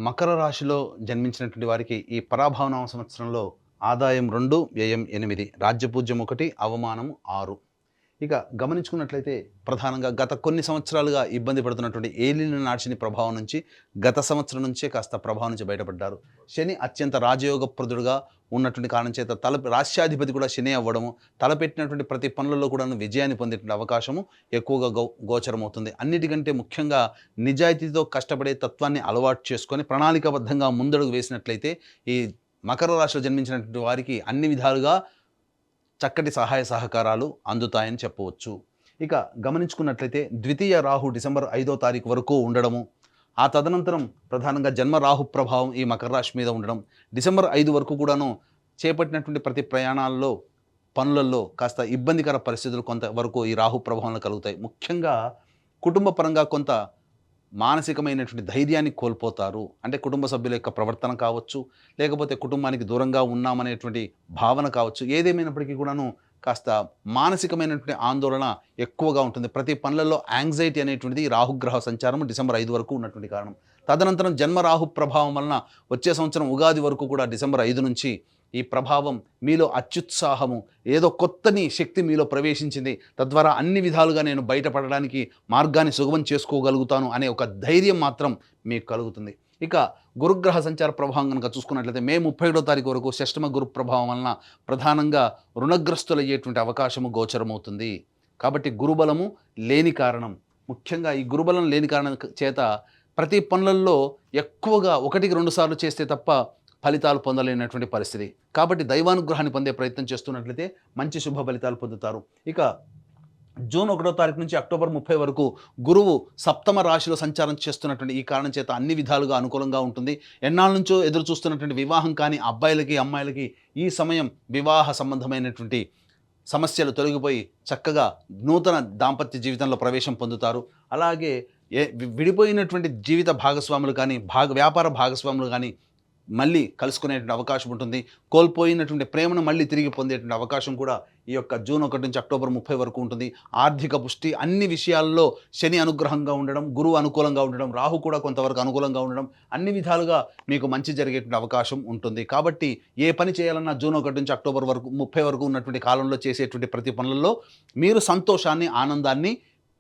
మకర రాశిలో జన్మించినటువంటి వారికి ఈ పరాభవనామ సంవత్సరంలో ఆదాయం 2, వ్యయం 8, రాజ్యపూజ్యం 1, అవమానం 6. ఇక గమనించుకున్నట్లయితే ప్రధానంగా గత కొన్ని సంవత్సరాలుగా ఇబ్బంది పడుతున్నటువంటి ఏలిన నాడిని ప్రభావం నుంచి గత సంవత్సరం నుంచే కాస్త ప్రభావం నుంచి బయటపడ్డారు. శని అత్యంత రాజయోగప్రదుడుగా ఉన్నటువంటి కారణం చేత రాష్ట్రాధిపతి కూడా శని అవ్వడము, తలపెట్టినటువంటి ప్రతి పనులలో కూడా విజయాన్ని పొందేటువంటి అవకాశము ఎక్కువగా గోచరమవుతుంది. అన్నిటికంటే ముఖ్యంగా నిజాయితీతో కష్టపడే తత్వాన్ని అలవాటు చేసుకొని ప్రణాళికాబద్ధంగా ముందడుగు వేసినట్లయితే ఈ మకర రాశిలో జన్మించినటువంటి వారికి అన్ని విధాలుగా చక్కటి సహాయ సహకారాలు అందుతాయని చెప్పవచ్చు. ఇక గమనించుకున్నట్లయితే ద్వితీయ రాహు డిసెంబర్ 5వ తారీఖు వరకు ఉండడము, ఆ తదనంతరం ప్రధానంగా జన్మ రాహు ప్రభావం ఈ మకర రాశి మీద ఉండడం, డిసెంబర్ 5 వరకు కూడాను చేపట్టినటువంటి ప్రతి ప్రయాణాల్లో పనులలో కాస్త ఇబ్బందికర పరిస్థితులు కొంతవరకు ఈ రాహు ప్రభావంలో కలుగుతాయి. ముఖ్యంగా కుటుంబ పరంగా కొంత మానసికమైనటువంటి ధైర్యాన్ని కోల్పోతారు. అంటే కుటుంబ సభ్యుల యొక్క ప్రవర్తన కావచ్చు, లేకపోతే కుటుంబానికి దూరంగా ఉన్నామనేటువంటి భావన కావచ్చు, ఏదేమైనప్పటికీ కూడాను కాస్త మానసికమైనటువంటి ఆందోళన ఎక్కువగా ఉంటుంది. ప్రతి పనులలో యాంగ్జైటీ అనేటువంటిది రాహుగ్రహ సంచారం డిసెంబర్ 5 వరకు ఉన్నటువంటి కారణం. తదనంతరం జన్మ రాహు ప్రభావం వలన వచ్చే సంవత్సరం ఉగాది వరకు కూడా డిసెంబర్ 5 నుంచి ఈ ప్రభావం మీలో అత్యుత్సాహము, ఏదో కొత్తని శక్తి మీలో ప్రవేశించింది, తద్వారా అన్ని విధాలుగా నేను బయటపడడానికి మార్గాన్ని సుగమం చేసుకోగలుగుతాను అనే ఒక ధైర్యం మాత్రం మీకు కలుగుతుంది. ఇక గురుగ్రహ సంచార ప్రభావం కనుక చూసుకున్నట్లయితే మే 31వ తారీఖు వరకు షష్టమ గురు ప్రభావం వలన ప్రధానంగా రుణగ్రస్తులయ్యేటువంటి అవకాశము గోచరమవుతుంది. కాబట్టి గురుబలము లేని కారణం, ముఖ్యంగా ఈ గురుబలం లేని కారణం చేత ప్రతి పనులలో ఎక్కువగా 1-2 సార్లు చేస్తే తప్ప ఫలితాలు పొందలేనటువంటి పరిస్థితి. కాబట్టి దైవానుగ్రహాన్ని పొందే ప్రయత్నం చేస్తున్నట్లయితే మంచి శుభ ఫలితాలు పొందుతారు. ఇక జూన్ 1వ తారీఖు నుంచి అక్టోబర్ 30 వరకు గురువు సప్తమ రాశిలో సంచారం చేస్తున్నటువంటి ఈ కారణం చేత అన్ని విధాలుగా అనుకూలంగా ఉంటుంది. ఎన్నాళ్ళ నుంచో ఎదురు చూస్తున్నటువంటి వివాహం కానీ అబ్బాయిలకి అమ్మాయిలకి ఈ సమయం వివాహ సంబంధమైనటువంటి సమస్యలు తొలగిపోయి చక్కగా నూతన దాంపత్య జీవితంలో ప్రవేశం పొందుతారు. అలాగే విడిపోయినటువంటి జీవిత భాగస్వాములు కానీ వ్యాపార భాగస్వాములు కానీ మళ్ళీ కలుసుకునేటువంటి అవకాశం ఉంటుంది. కోల్పోయినటువంటి ప్రేమను మళ్ళీ తిరిగి పొందేటువంటి అవకాశం కూడా ఈ యొక్క జూన్ 1 నుంచి అక్టోబర్ 30 వరకు ఉంటుంది. ఆర్థిక పుష్టి, అన్ని విషయాల్లో శని అనుగ్రహంగా ఉండడం, గురువు అనుకూలంగా ఉండడం, రాహు కూడా కొంతవరకు అనుకూలంగా ఉండడం, అన్ని విధాలుగా మీకు మంచి జరిగేటువంటి అవకాశం ఉంటుంది. కాబట్టి ఏ పని చేయాలన్నా జూన్ 1 నుంచి అక్టోబర్ 30 వరకు ఉన్నటువంటి కాలంలో చేసేటువంటి ప్రతి పనులలో మీరు సంతోషాన్ని, ఆనందాన్ని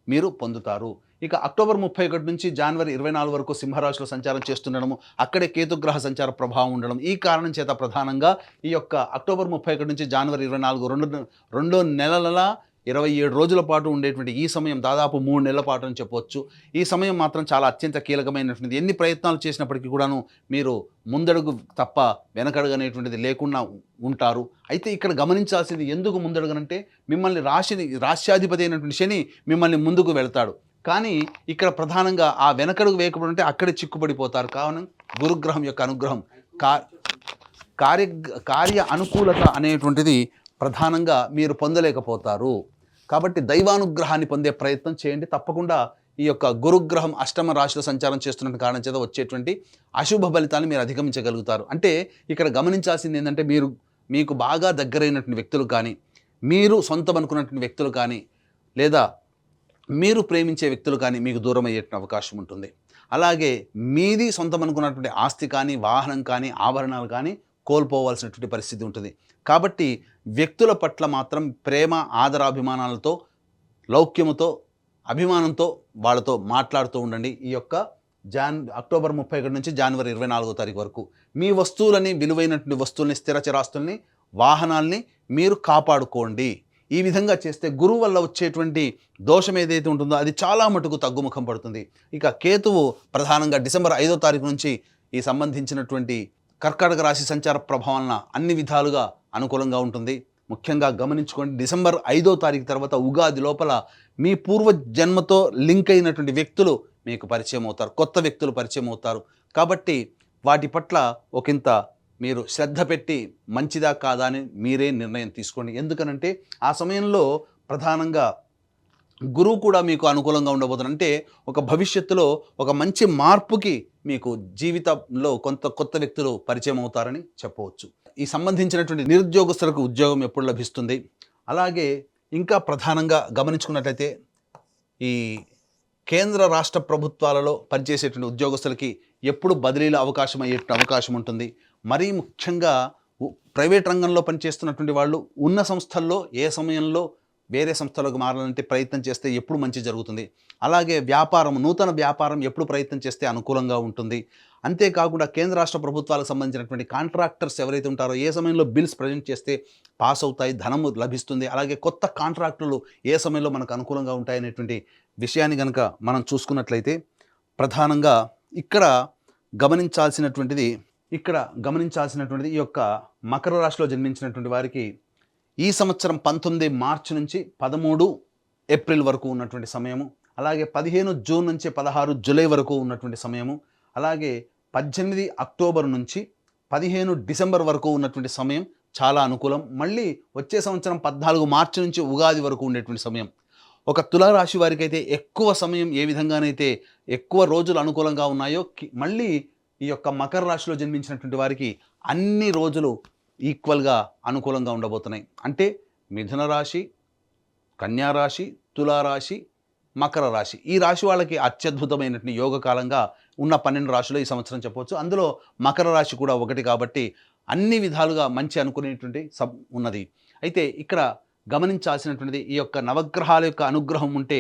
మీరు పొందుతారు. ఇక అక్టోబర్ 31 నుంచి జనవరి 24 వరకు సింహరాశిలో సంచారం చేస్తుండడము, అక్కడే కేతుగ్రహ సంచార ప్రభావం ఉండడం, ఈ కారణం చేత ప్రధానంగా ఈ యొక్క అక్టోబర్ 31 నుంచి జనవరి 24 రెండు నెలల 27 రోజుల పాటు ఉండేటువంటి ఈ సమయం దాదాపు 3 నెలల పాటు అని చెప్పవచ్చు. ఈ సమయం మాత్రం చాలా అత్యంత కీలకమైనటువంటిది. ఎన్ని ప్రయత్నాలు చేసినప్పటికీ కూడాను మీరు ముందడుగు తప్ప వెనకడుగు అనేటువంటిది లేకుండా ఉంటారు. అయితే ఇక్కడ గమనించాల్సింది, ఎందుకు ముందడుగనంటే మిమ్మల్ని రాష్ట్రాధిపతి అయినటువంటి శని మిమ్మల్ని ముందుకు వెళ్తాడు. కానీ ఇక్కడ ప్రధానంగా ఆ వెనకడుగు వేయకపోవడం అంటే అక్కడే చిక్కుపడిపోతారు. కావున గురుగ్రహం యొక్క అనుగ్రహం, కార్య అనుకూలత అనేటువంటిది ప్రధానంగా మీరు పొందలేకపోతారు. కాబట్టి దైవానుగ్రహాన్ని పొందే ప్రయత్నం చేయండి. తప్పకుండా ఈ యొక్క గురుగ్రహం అష్టమ రాశిలో సంచారం చేస్తున్న కారణం చేత వచ్చేటువంటి అశుభ ఫలితాన్ని మీరు అధిగమించగలుగుతారు. అంటే ఇక్కడ గమనించాల్సింది ఏంటంటే, మీకు బాగా దగ్గరైనటువంటి వ్యక్తులు కానీ, మీరు సొంతం అనుకున్నటువంటి వ్యక్తులు కానీ, లేదా మీరు ప్రేమించే వ్యక్తులు కానీ మీకు దూరం అయ్యే అవకాశం ఉంటుంది. అలాగే మీది సొంతం అనుకున్నటువంటి ఆస్తి కానీ, వాహనం కానీ, ఆభరణాలు కానీ కోల్పోవాల్సినటువంటి పరిస్థితి ఉంటుంది. కాబట్టి వ్యక్తుల పట్ల మాత్రం ప్రేమ, ఆదరాభిమానాలతో, లౌక్యముతో, అభిమానంతో వాళ్ళతో మాట్లాడుతూ ఉండండి. ఈ యొక్క అక్టోబర్ 31 నుంచి జనవరి 24వ తారీఖు వరకు మీ వస్తువులని, విలువైనటువంటి వస్తువుల్ని, స్థిర చిరాస్తుల్ని, వాహనాల్ని మీరు కాపాడుకోండి. ఈ విధంగా చేస్తే గురువు వల్ల వచ్చేటువంటి దోషం ఏదైతే ఉంటుందో అది చాలా మటుకు తగ్గుముఖం పడుతుంది. ఇక కేతువు ప్రధానంగా డిసెంబర్ 5వ తారీఖు నుంచి ఈ సంబంధించినటువంటి కర్కాటక రాశి సంచార ప్రభావం అన్ని విధాలుగా అనుకూలంగా ఉంటుంది. ముఖ్యంగా గమనించుకోండి, డిసెంబర్ 5వ తారీఖు తర్వాత ఉగాది లోపల మీ పూర్వ జన్మతో లింక్ అయినటువంటి వ్యక్తులు మీకు పరిచయం అవుతారు, కొత్త వ్యక్తులు పరిచయం అవుతారు. కాబట్టి వాటి పట్ల ఒకంత మీరు శ్రద్ధ పెట్టి మంచిదా కాదా అని మీరే నిర్ణయం తీసుకోండి. ఎందుకనంటే ఆ సమయంలో ప్రధానంగా గురువు కూడా మీకు అనుకూలంగా ఉండబోతున్నారు. అంటే ఒక భవిష్యత్తులో ఒక మంచి మార్పుకి మీకు జీవితంలో కొత్త వ్యక్తులు పరిచయం అవుతారని చెప్పవచ్చు. ఈ సంబంధించినటువంటి నిరుద్యోగస్తులకు ఉద్యోగం ఎప్పుడు లభిస్తుంది, అలాగే ఇంకా ప్రధానంగా గమనించుకున్నట్లయితే ఈ కేంద్ర రాష్ట్ర ప్రభుత్వాలలో పనిచేసేటువంటి ఉద్యోగస్తులకి ఎప్పుడు బదిలీల అవకాశం అయ్యేటువంటి అవకాశం ఉంటుంది. మరీ ముఖ్యంగా ప్రైవేట్ రంగంలో పనిచేస్తున్నటువంటి వాళ్ళు ఉన్న సంస్థల్లో ఏ సమయంలో వేరే సంస్థలకు మారాలంటే ప్రయత్నం చేస్తే ఎప్పుడు మంచి జరుగుతుంది. అలాగే నూతన వ్యాపారం ఎప్పుడు ప్రయత్నం చేస్తే అనుకూలంగా ఉంటుంది. అంతేకాకుండా కేంద్ర రాష్ట్ర ప్రభుత్వాలకు సంబంధించినటువంటి కాంట్రాక్టర్స్ ఎవరైతే ఉంటారో ఏ సమయంలో బిల్స్ ప్రజెంట్ చేస్తే పాస్ అవుతాయి, ధనము లభిస్తుంది. అలాగే కొత్త కాంట్రాక్టులు ఏ సమయంలో మనకు అనుకూలంగా ఉంటాయనేటువంటి విషయాన్ని కనుక మనం చూసుకున్నట్లయితే ప్రధానంగా ఇక్కడ గమనించాల్సినటువంటిది ఈ యొక్క మకర రాశిలో జన్మించినటువంటి వారికి ఈ సంవత్సరం 19 మార్చి నుంచి 13 ఏప్రిల్ వరకు ఉన్నటువంటి సమయము, అలాగే 15 జూన్ నుంచి 16 జూలై వరకు ఉన్నటువంటి సమయము, అలాగే 18 అక్టోబర్ నుంచి 15 డిసెంబర్ వరకు ఉన్నటువంటి సమయం చాలా అనుకూలం. మళ్ళీ వచ్చే సంవత్సరం 14 మార్చి నుంచి ఉగాది వరకు ఉండేటువంటి సమయం. ఒక తులారాశి వారికి అయితే ఎక్కువ సమయం ఏ విధంగానైతే ఎక్కువ రోజులు అనుకూలంగా ఉన్నాయో మళ్ళీ ఈ యొక్క మకర రాశిలో జన్మించినటువంటి వారికి అన్ని రోజులు ఈక్వల్గా అనుకూలంగా ఉండబోతున్నాయి. అంటే మిథున రాశి, కన్యా రాశి, తులారాశి, మకర రాశి ఈ రాశి వాళ్ళకి అత్యద్భుతమైనటువంటి యోగకాలంగా ఉన్న 12 రాశులు ఈ సంవత్సరం చెప్పవచ్చు. అందులో మకర రాశి కూడా ఒకటి కాబట్టి అన్ని విధాలుగా మంచి అనుకునేటువంటి ఉన్నది. అయితే ఇక్కడ గమనించాల్సినటువంటిది ఈ యొక్క నవగ్రహాల యొక్క అనుగ్రహం ఉంటే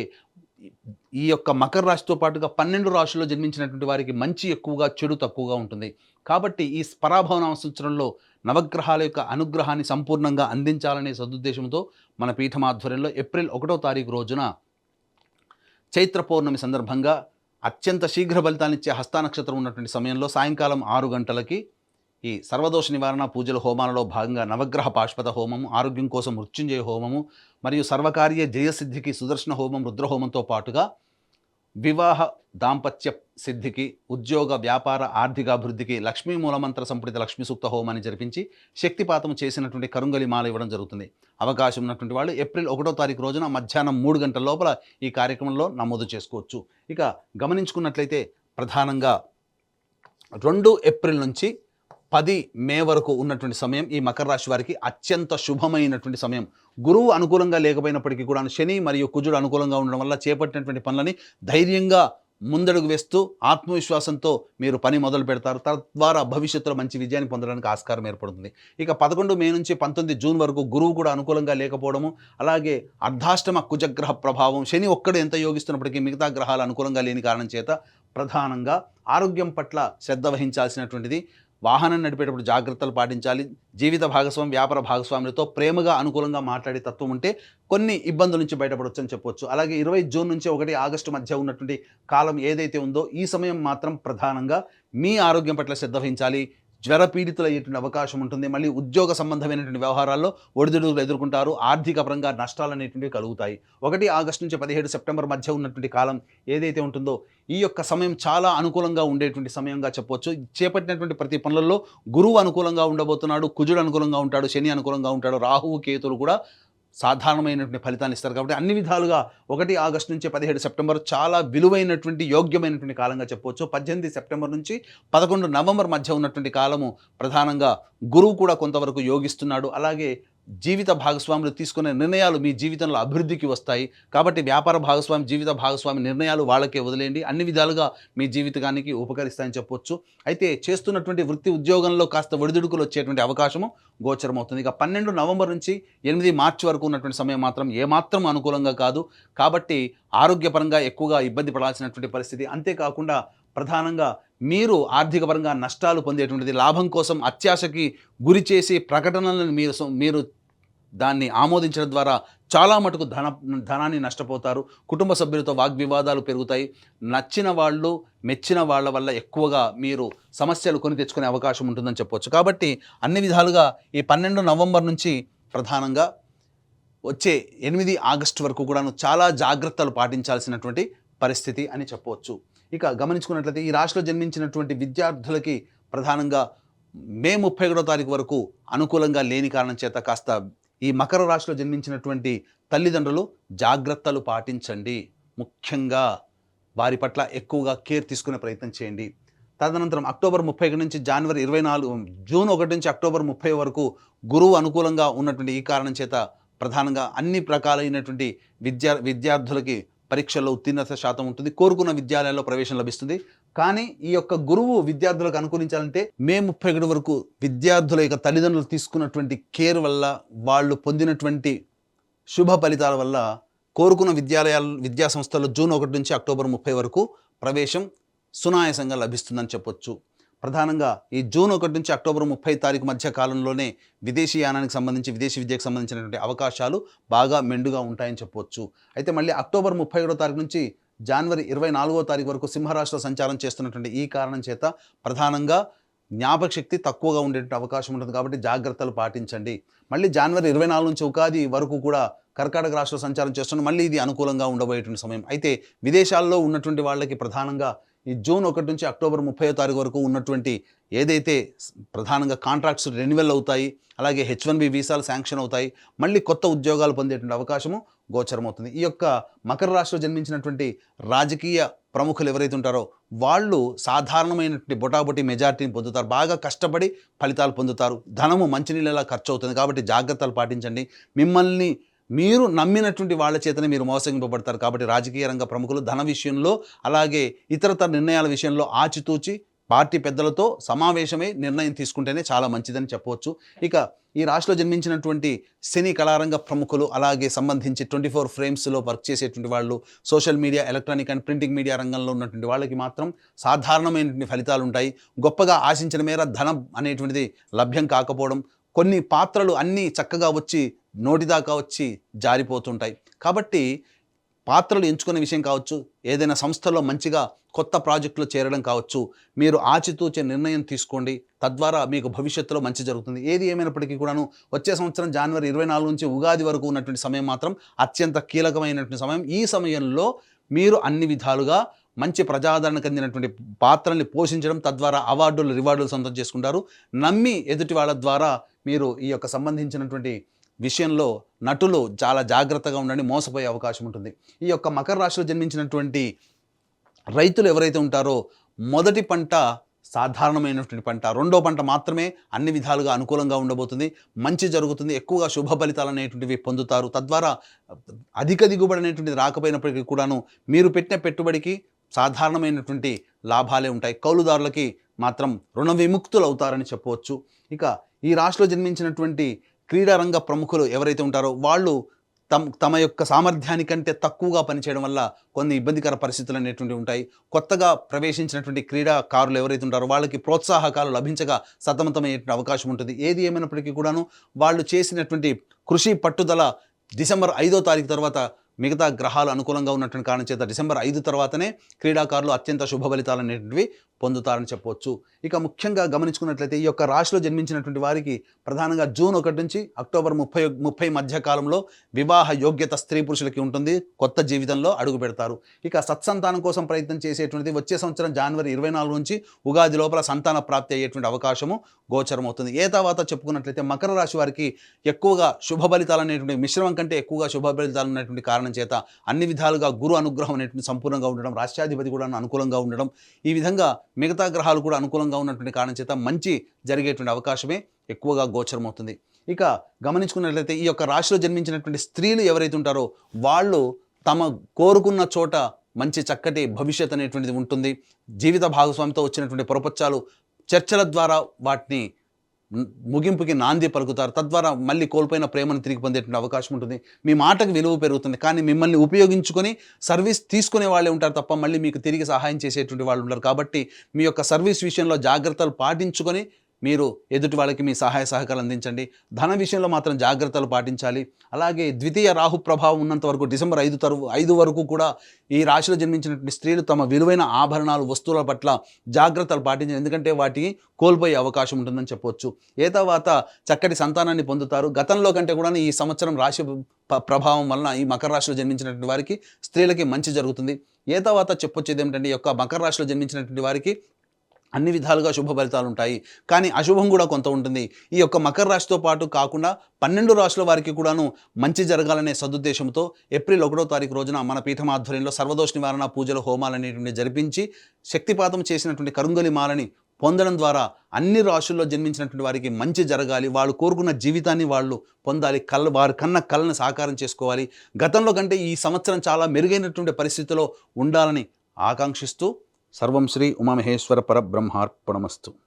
ఈ యొక్క మకర రాశితో పాటుగా 12 రాశుల్లో జన్మించినటువంటి వారికి మంచి ఎక్కువగా, చెడు తక్కువగా ఉంటుంది. కాబట్టి ఈ పరాభవన సంవత్సరంలో నవగ్రహాల యొక్క అనుగ్రహాన్ని సంపూర్ణంగా అందించాలనే సదుద్దేశంతో మన పీఠం ఆధ్వర్యంలో ఏప్రిల్ 1వ తారీఖు రోజున చైత్ర పౌర్ణమి సందర్భంగా అత్యంత శీఘ్ర ఫలితాన్నిచ్చే హస్త నక్షత్రం ఉన్నటువంటి సమయంలో సాయంకాలం 6 గంటలకి ఈ సర్వదోష నివారణ పూజల హోమాలలో భాగంగా నవగ్రహ పాశుపత హోమము, ఆరోగ్యం కోసం మృత్యుంజయ హోమము మరియు సర్వకార్య జయసిద్ధికి సుదర్శన హోమం, రుద్రహోమంతో పాటుగా వివాహ దాంపత్య సిద్ధికి, ఉద్యోగ వ్యాపార ఆర్థికాభివృద్ధికి లక్ష్మీ మూలమంత్ర సంపుటిత లక్ష్మీ సూక్త హోమాన్ని జరిపించి శక్తిపాతం చేసినటువంటి కరుంగలి మాల ఇవ్వడం జరుగుతుంది. అవకాశం ఉన్నటువంటి వాళ్ళు ఏప్రిల్ 1వ తారీఖు రోజున మధ్యాహ్నం 3 గంటల లోపల ఈ కార్యక్రమంలో నమోదు చేసుకోవచ్చు. ఇక గమనించుకున్నట్లయితే ప్రధానంగా 2 ఏప్రిల్ నుంచి 10 మే వరకు ఉన్నటువంటి సమయం ఈ మకర రాశి వారికి అత్యంత శుభమైనటువంటి సమయం. గురువు అనుకూలంగా లేకపోయినప్పటికీ కూడా శని మరియు కుజుడు అనుకూలంగా ఉండడం వల్ల చేపట్టినటువంటి పనులని ధైర్యంగా ముందడుగు వేస్తూ ఆత్మవిశ్వాసంతో మీరు పని మొదలు పెడతారు. తద్వారా భవిష్యత్తులో మంచి విజయాన్ని పొందడానికి ఆస్కారం ఏర్పడుతుంది. ఇక 11 మే నుంచి 19 జూన్ వరకు గురువు కూడా అనుకూలంగా లేకపోవడము, అలాగే అర్ధాష్టమ కుజగ్రహ ప్రభావం, శని ఒక్కడు ఎంత యోగిస్తున్నప్పటికీ మిగతా గ్రహాలు అనుకూలంగా లేని కారణం చేత ప్రధానంగా ఆరోగ్యం పట్ల శ్రద్ధ వహించాల్సినటువంటిది. వాహనం నడిపేటప్పుడు జాగ్రత్తలు పాటించాలి. జీవిత భాగస్వామి, వ్యాపార భాగస్వాములతో ప్రేమగా అనుకూలంగా మాట్లాడే తత్వం ఉంటే కొన్ని ఇబ్బందుల నుంచి బయటపడవచ్చు అని చెప్పొచ్చు. అలాగే 20 జూన్ నుంచి 1 ఆగస్టు మధ్య ఉన్నటువంటి కాలం ఏదైతే ఉందో ఈ సమయం మాత్రం ప్రధానంగా మీ ఆరోగ్యం పట్ల శ్రద్ధ వహించాలి. జ్వరపీడితులు అయ్యేటువంటి అవకాశం ఉంటుంది. మళ్ళీ ఉద్యోగ సంబంధమైనటువంటి వ్యవహారాల్లో ఒడిదుడుకులు ఎదుర్కొంటారు. ఆర్థిక పరంగా నష్టాలు అనేటువంటివి కలుగుతాయి. 1 ఆగస్టు నుంచి 17 సెప్టెంబర్ మధ్య ఉన్నటువంటి కాలం ఏదైతే ఉంటుందో ఈ యొక్క సమయం చాలా అనుకూలంగా ఉండేటువంటి సమయంగా చెప్పవచ్చు. చేపట్టినటువంటి ప్రతి పనులలో గురువు అనుకూలంగా ఉండబోతున్నాడు, కుజుడు అనుకూలంగా ఉంటాడు, శని అనుకూలంగా ఉంటాడు, రాహువు కేతులు కూడా సాధారణమైనటువంటి ఫలితాన్ని ఇస్తారు. కాబట్టి అన్ని విధాలుగా 1 ఆగస్టు నుంచి 17 సెప్టెంబర్ చాలా విలువైనటువంటి, యోగ్యమైనటువంటి కాలంగా చెప్పవచ్చు. 18 సెప్టెంబర్ నుంచి 11 నవంబర్ మధ్య ఉన్నటువంటి కాలము ప్రధానంగా గురువు కూడా కొంతవరకు యోగిస్తున్నాడు. అలాగే జీవిత భాగస్వాములు తీసుకునే నిర్ణయాలు మీ జీవితంలో అభివృద్ధికి వస్తాయి. కాబట్టి వ్యాపార భాగస్వామి, జీవిత భాగస్వామి నిర్ణయాలు వాళ్ళకే వదిలేయండి. అన్ని విధాలుగా మీ జీవితానికి ఉపకరిస్తాయని చెప్పొచ్చు. అయితే చేస్తున్నటువంటి వృత్తి ఉద్యోగంలో కాస్త ఒడిదుడుకులు వచ్చేటువంటి అవకాశము గోచరమవుతుంది. ఇక 12 నవంబర్ నుంచి 8 మార్చి వరకు ఉన్నటువంటి సమయం మాత్రం ఏమాత్రం అనుకూలంగా కాదు. కాబట్టి ఆరోగ్యపరంగా ఎక్కువగా ఇబ్బంది పడాల్సినటువంటి పరిస్థితి. అంతేకాకుండా ప్రధానంగా మీరు ఆర్థిక పరంగా నష్టాలు పొందేటువంటిది, లాభం కోసం అత్యాశకి గురి చేసి ప్రకటనలను మీరు దాన్ని ఆమోదించడం ద్వారా చాలా మటుకు ధనాన్ని నష్టపోతారు. కుటుంబ సభ్యులతో వాగ్వివాదాలు పెరుగుతాయి. నచ్చిన వాళ్ళు, మెచ్చిన వాళ్ళ వల్ల ఎక్కువగా మీరు సమస్యలు కొని తెచ్చుకునే అవకాశం ఉంటుందని చెప్పవచ్చు. కాబట్టి అన్ని విధాలుగా ఈ 12 నవంబర్ నుంచి ప్రధానంగా వచ్చే 8 ఆగస్టు వరకు కూడాను చాలా జాగ్రత్తలు పాటించాల్సినటువంటి పరిస్థితి అని చెప్పవచ్చు. ఇక గమనించుకున్నట్లయితే ఈ రాశిలో జన్మించినటువంటి విద్యార్థులకి ప్రధానంగా మే 31వ తారీఖు వరకు అనుకూలంగా లేని కారణం చేత కాస్త ఈ మకర రాశిలో జన్మించినటువంటి తల్లిదండ్రులు జాగ్రత్తలు పాటించండి. ముఖ్యంగా వారి పట్ల ఎక్కువగా కేర్ తీసుకునే ప్రయత్నం చేయండి. తదనంతరం అక్టోబర్ 31 నుంచి జూన్ 1 నుంచి అక్టోబర్ 30 వరకు గురువు అనుకూలంగా ఉన్నటువంటి ఈ కారణం చేత ప్రధానంగా అన్ని రకాలైనటువంటి విద్యార్థులకి పరీక్షల్లో ఉత్తీర్ణత శాతం ఉంటుంది, కోరుకున్న విద్యాలయాల్లో ప్రవేశం లభిస్తుంది. కానీ ఈ యొక్క గురువు విద్యార్థులకు అనుకూలించాలంటే మే 31 వరకు విద్యార్థుల యొక్క తల్లిదండ్రులు తీసుకున్నటువంటి కేర్ వల్ల, వాళ్ళు పొందినటువంటి శుభ ఫలితాల వల్ల కోరుకున్న విద్యా సంస్థల్లో జూన్ 1 నుంచి అక్టోబర్ 30 వరకు ప్రవేశం సునాయాసంగా లభిస్తుందని చెప్పొచ్చు. ప్రధానంగా ఈ జూన్ 1 నుంచి అక్టోబర్ 30 తారీఖు మధ్య కాలంలోనే విదేశీ యానానికి సంబంధించి, విదేశీ విద్యకు సంబంధించినటువంటి అవకాశాలు బాగా మెండుగా ఉంటాయని చెప్పొచ్చు. అయితే మళ్ళీ అక్టోబర్ 31 తారీఖు నుంచి జనవరి 24 తారీఖు వరకు సింహరాశిలో సంచారం చేస్తున్నటువంటి ఈ కారణం చేత ప్రధానంగా జ్ఞాపక శక్తి తక్కువగా ఉండేటువంటి అవకాశం ఉంటుంది. కాబట్టి జాగ్రత్తలు పాటించండి. మళ్ళీ జనవరి 24 నుంచి ఉగాది వరకు కూడా కర్కాటక రాశిలో సంచారం చేస్తున్న మళ్ళీ ఇది అనుకూలంగా ఉండబోయేటువంటి సమయం. అయితే విదేశాల్లో ఉన్నటువంటి వాళ్ళకి ప్రధానంగా ఈ జూన్ 1 నుంచి అక్టోబర్ 30 తారీఖు వరకు ఉన్నటువంటి ఏదైతే ప్రధానంగా కాంట్రాక్ట్స్ రెన్యువల్ అవుతాయి, అలాగే H1B వీసాలు శాంక్షన్ అవుతాయి, మళ్ళీ కొత్త ఉద్యోగాలు పొందేటువంటి అవకాశము గోచరమవుతుంది. ఈ యొక్క మకర రాశిలో జన్మించినటువంటి రాజకీయ ప్రముఖులు ఎవరైతే ఉంటారో వాళ్ళు సాధారణమైనటువంటి బొటాబొటి మెజారిటీని పొందుతారు. బాగా కష్టపడి ఫలితాలు పొందుతారు. ధనము మంచినీళ్ళలా ఖర్చు అవుతుంది. కాబట్టి జాగ్రత్తలు పాటించండి. మిమ్మల్ని మీరు నమ్మినటువంటి వాళ్ళ చేతనే మీరు మోసగింపబడతారు. కాబట్టి రాజకీయ రంగ ప్రముఖులు ధన విషయంలో, అలాగే ఇతరతర నిర్ణయాల విషయంలో ఆచితూచి పార్టీ పెద్దలతో సమావేశమై నిర్ణయం తీసుకుంటేనే చాలా మంచిదని చెప్పవచ్చు. ఇక ఈ రాశిలో జన్మించినటువంటి సినీ కళారంగ ప్రముఖులు, అలాగే సంబంధించి 24 ఫ్రేమ్స్లో వర్క్ చేసేటువంటి వాళ్ళు, social media, electronic and printing media రంగంలో ఉన్నటువంటి వాళ్ళకి మాత్రం సాధారణమైనటువంటి ఫలితాలు ఉంటాయి. గొప్పగా ఆశించిన మేర ధనం అనేటువంటిది లభ్యం కాకపోవడం, కొన్ని పాత్రలు అన్నీ చక్కగా వచ్చి నోటిదాకా వచ్చి జారిపోతుంటాయి. కాబట్టి పాత్రలు ఎంచుకునే విషయం కావచ్చు, ఏదైనా సంస్థలో మంచిగా కొత్త ప్రాజెక్టులో చేరడం కావచ్చు, మీరు ఆచితూచే నిర్ణయం తీసుకోండి. తద్వారా మీకు భవిష్యత్తులో మంచి జరుగుతుంది. ఏది ఏమైనప్పటికీ కూడాను వచ్చే సంవత్సరం జనవరి 24 నుంచి ఉగాది వరకు ఉన్నటువంటి సమయం మాత్రం అత్యంత కీలకమైనటువంటి సమయం. ఈ సమయంలో మీరు అన్ని విధాలుగా మంచి ప్రజాదరణ చెందినటువంటి పాత్రల్ని పోషించడం, తద్వారా అవార్డులు, రివార్డులు సొంతం చేసుకుంటారు. నమ్మి ఎదుటి వాళ్ళ ద్వారా మీరు ఈ యొక్క సంబంధించినటువంటి విషయంలో నటులు చాలా జాగ్రత్తగా ఉండండి, మోసపోయే అవకాశం ఉంటుంది. ఈ యొక్క మకర రాశిలో జన్మించినటువంటి రైతులు ఎవరైతే ఉంటారో మొదటి పంట సాధారణమైనటువంటి పంట, రెండో పంట మాత్రమే అన్ని విధాలుగా అనుకూలంగా ఉండబోతుంది. మంచి జరుగుతుంది, ఎక్కువగా శుభ ఫలితాలు అనేటువంటివి పొందుతారు. తద్వారా అధిక దిగుబడి అనేటువంటిది రాకపోయినప్పటికీ కూడాను మీరు పెట్టిన పెట్టుబడికి సాధారణమైనటువంటి లాభాలే ఉంటాయి. కౌలుదారులకి మాత్రం రుణ విముక్తులు అవుతారని చెప్పవచ్చు. ఇక ఈ రాశిలో జన్మించినటువంటి క్రీడారంగ ప్రముఖులు ఎవరైతే ఉంటారో వాళ్ళు తమ యొక్క సామర్థ్యానికంటే తక్కువగా పనిచేయడం వల్ల కొన్ని ఇబ్బందికర పరిస్థితులు అనేటువంటివి ఉంటాయి. కొత్తగా ప్రవేశించినటువంటి క్రీడాకారులు ఎవరైతే ఉంటారో వాళ్ళకి ప్రోత్సాహకాలు లభించగా సతమతమయ్యేటువంటి అవకాశం ఉంటుంది. ఏది ఏమైనప్పటికీ కూడాను వాళ్ళు చేసినటువంటి కృషి, పట్టుదల డిసెంబర్ 5వ తారీఖు తర్వాత మిగతా గ్రహాలు అనుకూలంగా ఉన్నటువంటి కారణం చేత డిసెంబర్ 5 తర్వాతనే క్రీడాకారులు అత్యంత శుభ ఫలితాలు అనేటువంటివి పొందుతారని చెప్పవచ్చు. ఇక ముఖ్యంగా గమనించుకున్నట్లయితే ఈ యొక్క రాశిలో జన్మించినటువంటి వారికి ప్రధానంగా జూన్ 1 నుంచి అక్టోబర్ 30 మధ్య కాలంలో వివాహ యోగ్యత స్త్రీ పురుషులకి ఉంటుంది. కొత్త జీవితంలో అడుగు పెడతారు. ఇక సత్సంతానం కోసం ప్రయత్నం చేసేటువంటిది వచ్చే సంవత్సరం జనవరి 24 నుంచి ఉగాది లోపల సంతాన ప్రాప్తి అయ్యేటువంటి అవకాశము గోచరమవుతుంది. ఏ తర్వాత చెప్పుకున్నట్లయితే మకర రాశి వారికి ఎక్కువగా శుభ ఫలితాలు అనేటువంటి మిశ్రమం కంటే ఎక్కువగా శుభ ఫలితాలు ఉన్నటువంటి కారణం చేత అన్ని విధాలుగా గురు అనుగ్రహం అనేటువంటి సంపూర్ణంగా ఉండడం, రాష్ట్రాధిపతి కూడా అనుకూలంగా ఉండడం, ఈ విధంగా మిగతా గ్రహాలు కూడా అనుకూలంగా ఉన్నటువంటి కారణం చేత మంచి జరిగేటువంటి అవకాశమే ఎక్కువగా గోచరమవుతుంది. ఇక గమనించుకున్నట్లయితే ఈ యొక్క రాశిలో జన్మించినటువంటి స్త్రీలు ఎవరైతే ఉంటారో వాళ్ళు తమ కోరుకున్న చోట మంచి చక్కటి భవిష్యత్ అనేటువంటిది ఉంటుంది. జీవిత భాగస్వామితో వచ్చినటువంటి పొరపచ్చాలు చర్చల ద్వారా వాటిని ముగింపుకి నాంది పలుకుతారు. తద్వారా మళ్ళీ కోల్పోయిన ప్రేమను తిరిగి పొందేటువంటి అవకాశం ఉంటుంది. మీ మాటకు విలువ పెరుగుతుంది. కానీ మిమ్మల్ని ఉపయోగించుకొని సర్వీస్ తీసుకునే వాళ్ళే ఉంటారు తప్ప మళ్ళీ మీకు తిరిగి సహాయం చేసేటువంటి వాళ్ళు ఉంటారు. కాబట్టి మీ యొక్క సర్వీస్ విషయంలో జాగ్రత్తలు పాటించుకొని మీరు ఎదుటి వాళ్ళకి మీ సహాయ సహకారాలు అందించండి. ధన విషయంలో మాత్రం జాగ్రత్తలు పాటించాలి. అలాగే ద్వితీయ రాహు ప్రభావం ఉన్నంత వరకు డిసెంబర్ 5 వరకు కూడా ఈ రాశిలో జన్మించినటువంటి స్త్రీలు తమ విలువైన ఆభరణాలు, వస్తువుల పట్ల జాగ్రత్తలు పాటించాలి. ఎందుకంటే వాటికి కోల్పోయే అవకాశం ఉంటుందని చెప్పవచ్చు. ఏ తర్వాత చక్కటి సంతానాన్ని పొందుతారు. గతంలో కంటే కూడా ఈ సంవత్సరం రాశి ప్రభావం వలన ఈ మకర రాశిలో జన్మించినటువంటి వారికి స్త్రీలకి మంచి జరుగుతుంది. ఏ తర్వాత చెప్పొచ్చేది ఏమిటంటే ఈ యొక్క మకర రాశిలో జన్మించినటువంటి వారికి అన్ని విధాలుగా శుభ ఫలితాలు ఉంటాయి. కానీ అశుభం కూడా కొంత ఉంటుంది. ఈ యొక్క మకర రాశితో పాటు కాకుండా 12 రాశుల వారికి కూడాను మంచి జరగాలనే సదుద్దేశంతో ఏప్రిల్ 1వ తారీఖు రోజున మన పీఠం ఆధ్వర్యంలో సర్వదోష నివారణ పూజలు, హోమాలు అనేటువంటి జరిపించి శక్తిపాతం చేసినటువంటి కరుంగలి మాలని పొందడం ద్వారా అన్ని రాశుల్లో జన్మించినటువంటి వారికి మంచి జరగాలి, వాళ్ళు కోరుకున్న జీవితాన్ని వాళ్ళు పొందాలి, వారి కన్న కళను సాకారం చేసుకోవాలి, గతంలో కంటే ఈ సంవత్సరం చాలా మెరుగైనటువంటి పరిస్థితిలో ఉండాలని ఆకాంక్షిస్తూ సర్వం శ్రీ ఉమామహేశ్వర పరబ్రహ్మార్పణమస్తు.